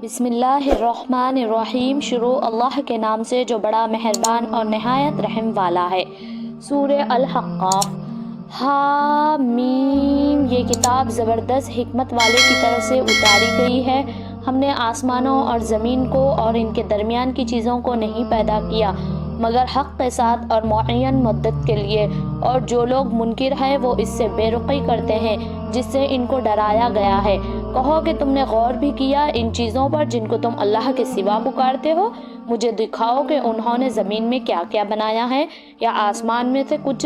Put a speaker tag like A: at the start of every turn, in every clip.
A: بسم اللہ الرحمن الرحیم۔ شروع اللہ کے نام سے جو بڑا مہربان اور نہایت رحم والا ہے۔ سورہ الحقاف۔ حامیم۔ یہ کتاب زبردست حکمت والے کی طرف سے اتاری گئی ہے۔ ہم نے آسمانوں اور زمین کو اور ان کے درمیان کی چیزوں کو نہیں پیدا کیا مگر حق کے ساتھ اور معین مدت کے لیے، اور جو لوگ منکر ہیں وہ اس سے بے رخی کرتے ہیں جس سے ان کو ڈرایا گیا ہے۔ کہو کہ تم نے غور بھی کیا ان چیزوں پر جن کو تم اللہ کے سوا پکارتے ہو؟ مجھے دکھاؤ کہ انہوں نے زمین میں کیا کیا بنایا ہے، یا آسمان میں سے کچھ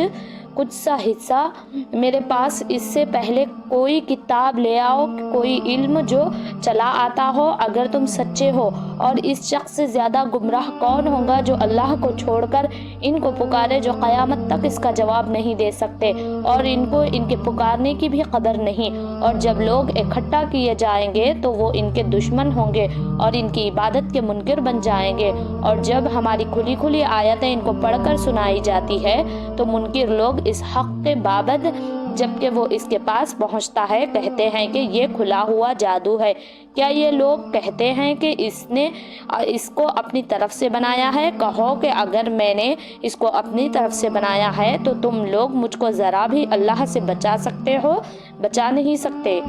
A: سا حصہ۔ میرے پاس اس سے پہلے کوئی کتاب لے آؤ، کوئی علم جو چلا آتا ہو، اگر تم سچے ہو۔ اور اس شخص سے زیادہ گمراہ کون ہوگا جو اللہ کو چھوڑ کر ان کو پکارے جو قیامت تک اس کا جواب نہیں دے سکتے، اور ان کو ان کے پکارنے کی بھی قدر نہیں۔ اور جب لوگ اکٹھا کیے جائیں گے تو وہ ان کے دشمن ہوں گے اور ان کی عبادت کے منکر بن جائیں گے۔ اور جب ہماری کھلی کھلی آیتیں ان کو پڑھ کر سنائی جاتی ہے تو منکر لوگ اس حق کے بابد جبکہ وہ اس کے پاس پہنچتا ہے کہتے ہیں کہ یہ کھلا ہوا جادو ہے۔ کیا یہ لوگ کہتے ہیں کہ اس نے اس کو اپنی طرف سے بنایا ہے؟ کہو کہ اگر میں نے اس کو اپنی طرف سے بنایا ہے تو تم لوگ مجھ کو ذرا بھی اللہ سے بچا سکتے ہو؟ بچا نہیں سکتے۔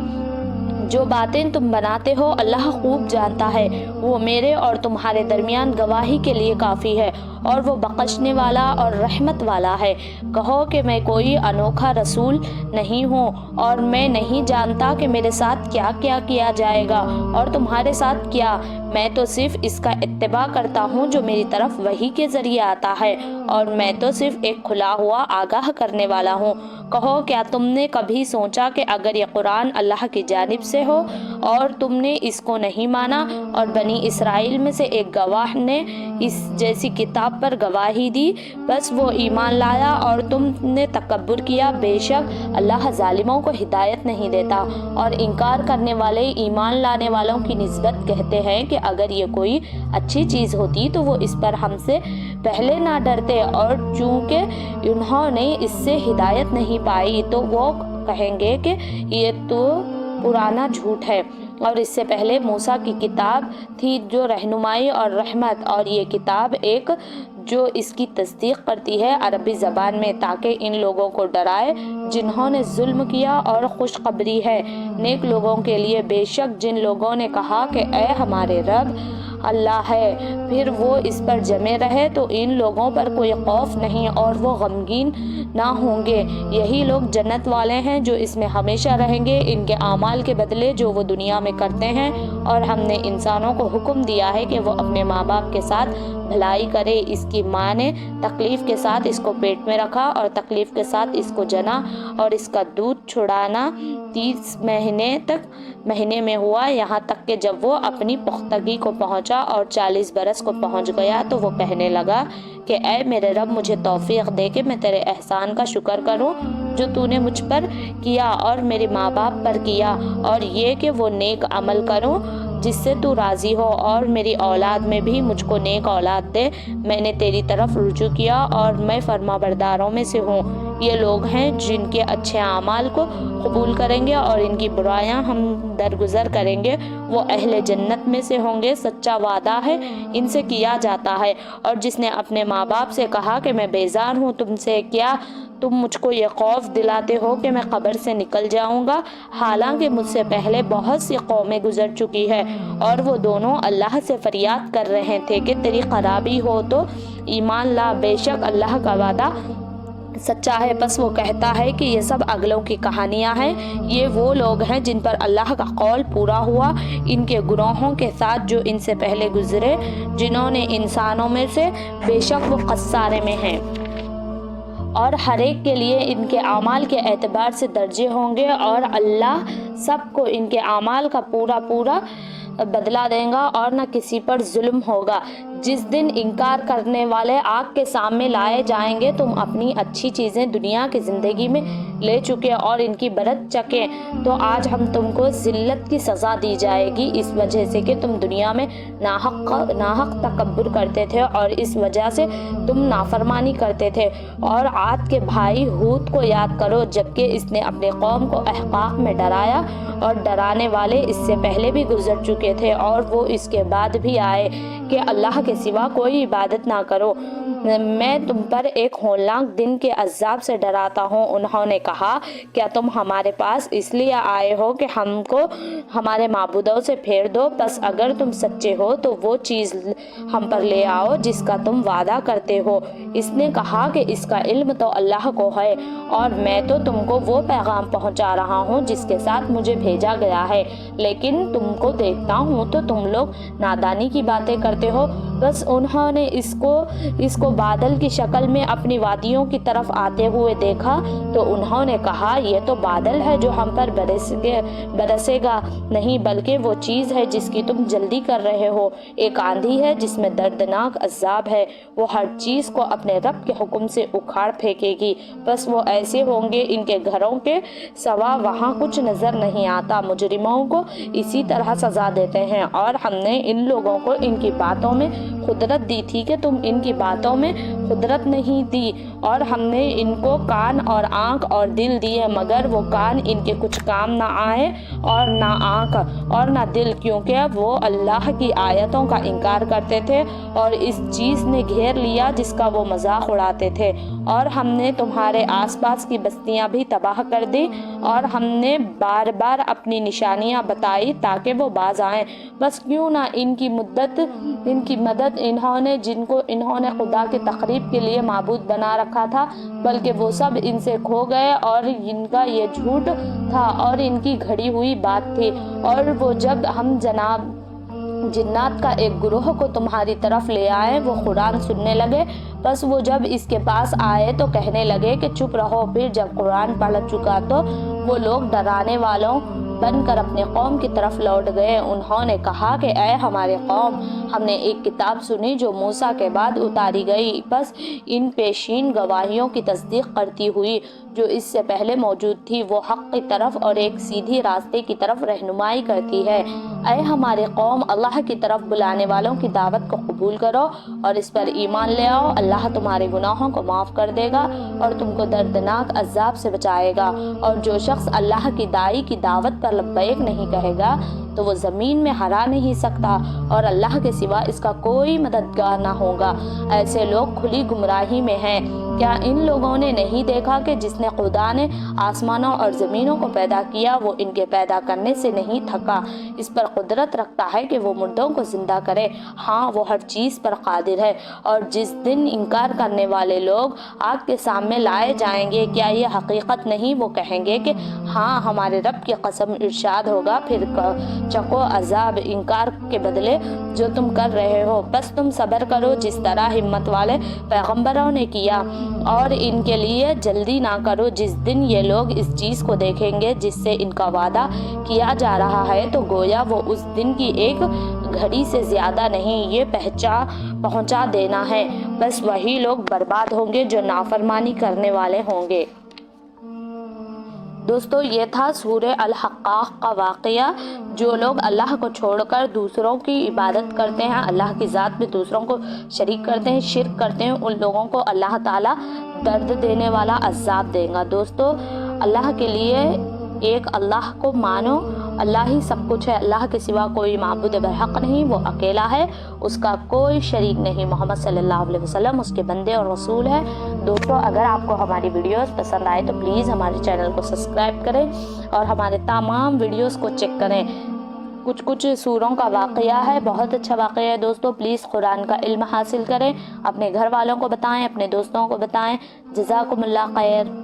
A: جو باتیں تم بناتے ہو اللہ خوب جانتا ہے، وہ میرے اور تمہارے درمیان گواہی کے لیے کافی ہے، اور وہ بخشنے والا اور رحمت والا ہے۔ کہو کہ میں کوئی انوکھا رسول نہیں ہوں، اور میں نہیں جانتا کہ میرے ساتھ کیا کیا کیا جائے گا اور تمہارے ساتھ کیا۔ میں تو صرف اس کا اتباع کرتا ہوں جو میری طرف وحی کے ذریعے آتا ہے، اور میں تو صرف ایک کھلا ہوا آگاہ کرنے والا ہوں۔ کہو کیا تم نے کبھی سوچا کہ اگر یہ قرآن اللہ کی جانب سے ہو اور تم نے اس کو نہیں مانا، اور بنی اسرائیل میں سے ایک گواہ نے اس جیسی کتاب پر گواہی دی، بس وہ ایمان لایا اور تم نے تکبر کیا، بے شک اللہ ظالموں کو ہدایت نہیں دیتا۔ اور انکار کرنے والے ایمان لانے والوں کی نسبت کہتے ہیں کہ اگر یہ کوئی اچھی چیز ہوتی تو وہ اس پر ہم سے پہلے نہ ڈرتے، اور چونکہ انہوں نے اس سے ہدایت نہیں پائی تو وہ کہیں گے کہ یہ تو پرانا جھوٹ ہے۔ اور اس سے پہلے موسیٰ کی کتاب تھی جو رہنمائی اور رحمت، اور یہ کتاب ایک جو اس کی تصدیق کرتی ہے عربی زبان میں، تاکہ ان لوگوں کو ڈرائے جنہوں نے ظلم کیا، اور خوشخبری ہے نیک لوگوں کے لیے۔ بے شک جن لوگوں نے کہا کہ اے ہمارے رب اللہ ہے، پھر وہ اس پر جمے رہے، تو ان لوگوں پر کوئی خوف نہیں اور وہ غمگین نہ ہوں گے۔ یہی لوگ جنت والے ہیں جو اس میں ہمیشہ رہیں گے، ان کے اعمال کے بدلے جو وہ دنیا میں کرتے ہیں۔ اور ہم نے انسانوں کو حکم دیا ہے کہ وہ اپنے ماں باپ کے ساتھ بھلائی کرے۔ اس کی ماں نے تکلیف کے ساتھ اس کو پیٹ میں رکھا اور تکلیف کے ساتھ اس کو جنا، اور اس کا دودھ چھڑانا 30 مہینے میں ہوا، یہاں تک کہ جب وہ اپنی پختگی کو پہنچا اور 40 برس کو پہنچ گیا تو وہ کہنے لگا کہ اے میرے رب، مجھے توفیق دے کہ میں تیرے احسان کا شکر کروں جو تو نے مجھ پر کیا اور میرے ماں باپ پر کیا، اور یہ کہ وہ نیک عمل کروں جس سے تو راضی ہو، اور میری اولاد میں بھی مجھ کو نیک اولاد دے۔ میں نے تیری طرف رجوع کیا اور میں فرما برداروں میں سے ہوں۔ یہ لوگ ہیں جن کے اچھے اعمال کو قبول کریں گے اور ان کی برائیاں ہم درگزر کریں گے، وہ اہل جنت میں سے ہوں گے۔ سچا وعدہ ہے ان سے کیا جاتا ہے۔ اور جس نے اپنے ماں باپ سے کہا کہ میں بیزار ہوں تم سے، کیا تم مجھ کو یہ خوف دلاتے ہو کہ میں قبر سے نکل جاؤں گا، حالانکہ مجھ سے پہلے بہت سی قومیں گزر چکی ہے، اور وہ دونوں اللہ سے فریاد کر رہے تھے کہ تیری خرابی ہو تو ایمان لا، بے شک اللہ کا وعدہ سچا ہے۔ پس وہ کہتا ہے کہ یہ سب اگلوں کی کہانیاں ہیں، یہ وہ لوگ ہیں جن پر اللہ کا قول پورا ہوا ان کے گروہوں کے ساتھ جو ان سے پہلے گزرے، جنہوں نے انسانوں میں سے، بے شک وہ خسارے میں ہیں، اور ہر ایک کے لیے ان کے اعمال کے اعتبار سے درجے ہوں گے، اور اللہ سب کو ان کے اعمال کا پورا بدلہ دیں گا اور نہ کسی پر ظلم ہوگا۔ جس دن انکار کرنے والے آگ کے سامنے لائے جائیں گے تم اپنی اچھی چیزیں دنیا کی زندگی میں لے چکے اور ان کی برکت چکے تو آج ہم تم کو ذلت کی سزا دی جائے گی اس وجہ سے کہ تم دنیا میں ناحق تکبر کرتے تھے اور اس وجہ سے تم نافرمانی کرتے تھے۔ اور عاد کے بھائی ہود کو یاد کرو جبکہ اس نے اپنے قوم کو احقاف میں ڈرایا اور ڈرانے والے اس سے پہلے بھی گزر چکے تھے اور وہ اس کے بعد بھی آئے کہ اللہ کے سوا کوئی عبادت نہ کرو، میں تم پر ایک ہولناک دن کے عذاب سے ڈراتا ہوں۔ انہوں نے کہا کیا تم ہمارے پاس اس لیے آئے ہو کہ ہم کو ہمارے معبودوں سے پھیر دو؟ بس اگر تم سچے ہو تو وہ چیز ہم پر لے آؤ جس کا تم وعدہ کرتے ہو۔ اس نے کہا کہ اس کا علم تو اللہ کو ہے اور میں تو تم کو وہ پیغام پہنچا رہا ہوں جس کے ساتھ مجھے بھیجا گیا ہے، لیکن تم کو دیکھتا ہوں تو تم لوگ نادانی کی باتیں کرتے ہو۔ بس انہوں نے اس کو بادل کی شکل میں اپنی وادیوں کی طرف آتے ہوئے دیکھا تو انہوں نے کہا یہ تو بادل ہے جو ہم پر برسے گا نہیں بلکہ وہ چیز ہے جس کی تم جلدی کر رہے ہو، ایک آندھی ہے جس میں دردناک عذاب ہے، وہ ہر چیز کو اپنے رب کے حکم سے اکھاڑ پھینکے گی۔ بس وہ ایسے ہوں گے ان کے گھروں کے سوا وہاں کچھ نظر نہیں آتا۔ مجرموں کو اسی طرح سزا دیتے ہیں اور ہم نے ان لوگوں کو ان کی باتوں میں قدرت دی تھی کہ تم ان کی باتوں میں قدرت نہیں دی، اور ہم نے ان کو کان اور آنکھ اور دل دیے مگر وہ کان ان کے کچھ کام نہ آئے اور نہ آنکھ اور نہ دل، کیونکہ وہ اللہ کی آیتوں کا انکار کرتے تھے اور اس چیز نے گھیر لیا جس کا وہ مذاق اڑاتے تھے۔ اور ہم نے تمہارے آس پاس کی بستیاں بھی تباہ کر دی اور ہم نے بار بار اپنی نشانیاں بتائی تاکہ وہ باز آئیں۔ بس کیوں نہ ان کی مدد جن کو انہوں نے خدا کی تقریب کے لیے معبود بنا رکھا تھا، بلکہ وہ سب ان سے کھو گئے اور ان کا یہ جھوٹ تھا اور ان کی گھڑی ہوئی بات تھی۔ اور وہ جب ہم جنات کا ایک گروہ کو تمہاری طرف لے آئے وہ قرآن سننے لگے، بس وہ جب اس کے پاس آئے تو کہنے لگے کہ چپ رہو۔ پھر جب قرآن پڑھ چکا تو وہ لوگ ڈرانے والوں بن کر اپنے قوم کی طرف لوٹ گئے۔ انہوں نے کہا کہ اے ہمارے قوم، ہم نے ایک کتاب سنی جو موسیٰ کے بعد اتاری گئی، بس ان پیشین گواہیوں کی تصدیق کرتی ہوئی جو اس سے پہلے موجود تھی، وہ حق کی طرف اور ایک سیدھی راستے کی طرف رہنمائی کرتی ہے۔ اے ہمارے قوم، اللہ کی طرف بلانے والوں کی دعوت کو قبول کرو اور اس پر ایمان لے آؤ، اللہ تمہارے گناہوں کو معاف کر دے گا اور تم کو دردناک عذاب سے بچائے گا۔ اور جو شخص اللہ کی داعی کی دعوت پر لبیک نہیں کہے گا تو وہ زمین میں ہرا نہیں سکتا اور اللہ کے سوا اس کا کوئی مددگار نہ ہوگا۔ ایسے لوگ کھلی گمراہی میں ہیں۔ کیا ان لوگوں نے نہیں دیکھا کہ جس نے خدا نے آسمانوں اور زمینوں کو پیدا کیا وہ ان کے پیدا کرنے سے نہیں تھکا، اس پر قدرت رکھتا ہے کہ وہ مردوں کو زندہ کرے، ہاں وہ ہر چیز پر قادر ہے۔ اور جس دن انکار کرنے والے لوگ آگ کے سامنے لائے جائیں گے کیا یہ حقیقت نہیں؟ وہ کہیں گے کہ ہاں ہمارے رب کی قسم، ارشاد ہوگا پھر چکو عذاب انکار کے بدلے جو تم کر رہے ہو۔ بس تم صبر کرو جس طرح ہمت والے پیغمبروں نے کیا اور ان کے لیے جلدی نہ کرو۔ جس دن یہ لوگ اس چیز کو دیکھیں گے جس سے ان کا وعدہ کیا جا رہا ہے تو گویا وہ اس دن کی ایک گھڑی سے زیادہ نہیں، یہ پہنچا دینا ہے۔ بس وہی لوگ برباد ہوں گے جو نافرمانی کرنے والے ہوں گے۔ دوستو، یہ تھا سورہ الحقاق کا واقعہ۔ جو لوگ اللہ کو چھوڑ کر دوسروں کی عبادت کرتے ہیں، اللہ کی ذات میں دوسروں کو شریک کرتے ہیں، شرک کرتے ہیں، ان لوگوں کو اللہ تعالیٰ درد دینے والا عذاب دے گا۔ دوستو، اللہ کے لیے ایک اللہ کو مانو، اللہ ہی سب کچھ ہے، اللہ کے سوا کوئی معبود برحق نہیں، وہ اکیلا ہے، اس کا کوئی شریک نہیں، محمد صلی اللہ علیہ وسلم اس کے بندے اور رسول ہیں۔ دوستو، اگر آپ کو ہماری ویڈیوز پسند آئے تو پلیز ہمارے چینل کو سبسکرائب کریں اور ہمارے تمام ویڈیوز کو چیک کریں۔ کچھ سوروں کا واقعہ ہے، بہت اچھا واقعہ ہے دوستو۔ پلیز قرآن کا علم حاصل کریں، اپنے گھر والوں کو بتائیں، اپنے دوستوں کو بتائیں۔ جزاکم اللہ خیر۔